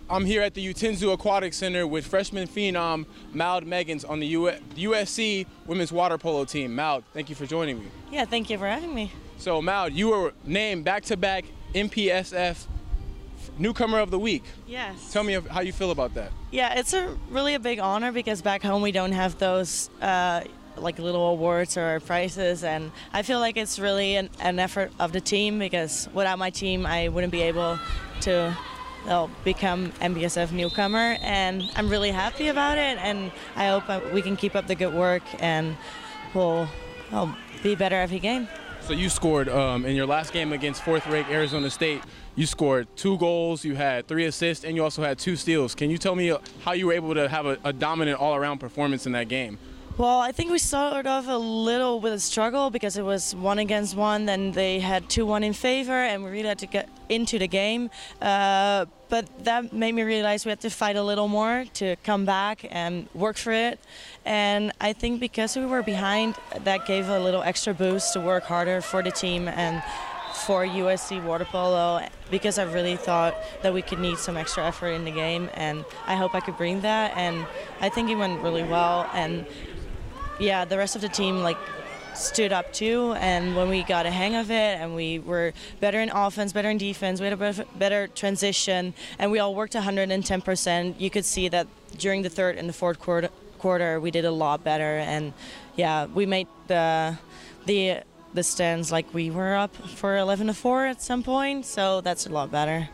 I'm here at the Utenzu Aquatic Center with freshman phenom Maud Megens on the USC women's water polo team. Maud, thank you for joining me. Yeah, thank you for having me. So Maud, you were named back-to-back MPSF Newcomer of the Week. Yes. Tell me how you feel about that. Yeah, it's really a big honor because back home we don't have those like little awards or prizes, and I feel like it's really an effort of the team because without my team I wouldn't be able to become MPSF Newcomer, and I'm really happy about it, and I hope we can keep up the good work and we'll be better every game. So you scored in your last game against fourth-ranked Arizona State. You scored 2 goals, you had 3 assists, and you also had 2 steals. Can you tell me how you were able to have a dominant all-around performance in that game? Well, I think we started off a little with a struggle because it was 1 against 1, then they had 2-1 in favor, and we really had to get into the game. But that made me realize we had to fight a little more to come back and work for it. And I think because we were behind, that gave a little extra boost to work harder for the team and for USC water polo, because I really thought that we could need some extra effort in the game, and I hope I could bring that, and I think it went really well. And yeah, the rest of the team stood up too, and when we got a hang of it and we were better in offense, better in defense, we had a better transition, and we all worked 110%. You could see that during the third and the fourth quarter we did a lot better, and yeah, we made the stands we were up for 11-4 at some point, so that's a lot better.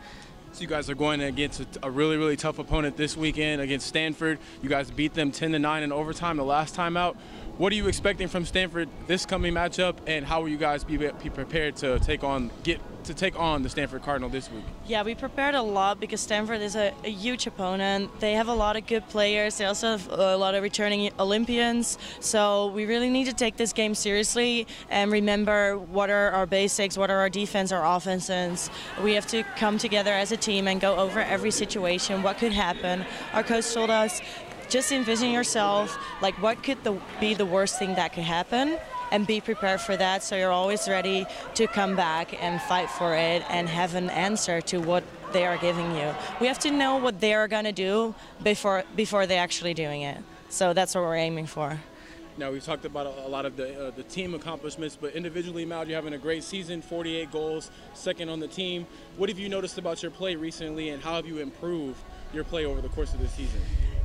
So you guys are going against a really, really tough opponent this weekend against Stanford. You guys beat them 10-9 in overtime the last time out. What are you expecting from Stanford this coming matchup, and how will you guys be prepared to take on the Stanford Cardinal this week? Yeah, we prepared a lot because Stanford is a huge opponent. They have a lot of good players. They also have a lot of returning Olympians. So we really need to take this game seriously and remember what are our basics, what are our defense, our offenses. We have to come together as a team and go over every situation, what could happen. Our coach told us, just envision yourself, what could be the worst thing that could happen, and be prepared for that, so you're always ready to come back and fight for it and have an answer to what they are giving you. We have to know what they are going to do before they're actually doing it. So that's what we're aiming for. Now, we've talked about a lot of the team accomplishments, but individually, Maud, you're having a great season, 48 goals, second on the team. What have you noticed about your play recently, and how have you improved your play over the course of this season?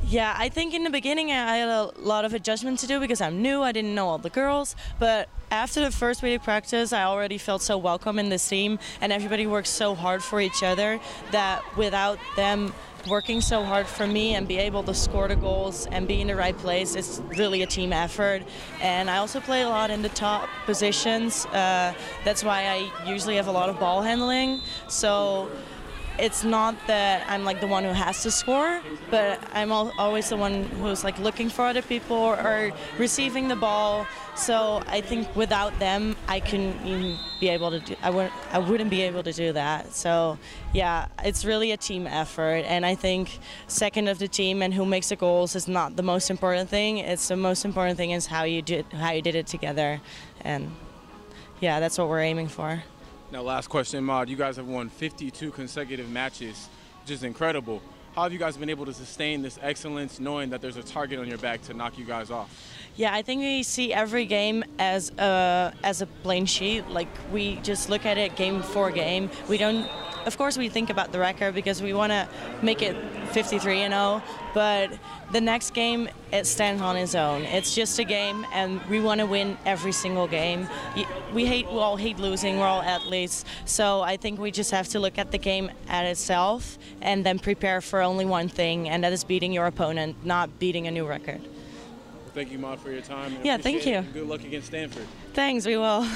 Yeah, I think in the beginning I had a lot of adjustment to do because I'm new, I didn't know all the girls, but after the first week of practice I already felt so welcome in this team, and everybody works so hard for each other that without them working so hard for me and be able to score the goals and be in the right place, it's really a team effort. And I also play a lot in the top positions, that's why I usually have a lot of ball handling. So it's not that I'm the one who has to score, but I'm always the one who's looking for other people or receiving the ball. So I think without them, I wouldn't be able to do that. So yeah, it's really a team effort, and I think second of the team and who makes the goals is not the most important thing. It's the most important thing is how you did it together, and yeah, that's what we're aiming for. Now, last question, Maud. You guys have won 52 consecutive matches, which is incredible. How have you guys been able to sustain this excellence, knowing that there's a target on your back to knock you guys off? Yeah, I think we see every game as a blank sheet. We just look at it game for game. We don't. Of course, we think about the record because we want to make it 53-0, but the next game, it stands on its own. It's just a game, and we want to win every single game. We all hate losing. We're all athletes, so I think we just have to look at the game at itself and then prepare for only one thing, and that is beating your opponent, not beating a new record. Well, thank you, Maud, for your time. Yeah, thank you. Good luck against Stanford. Thanks, we will.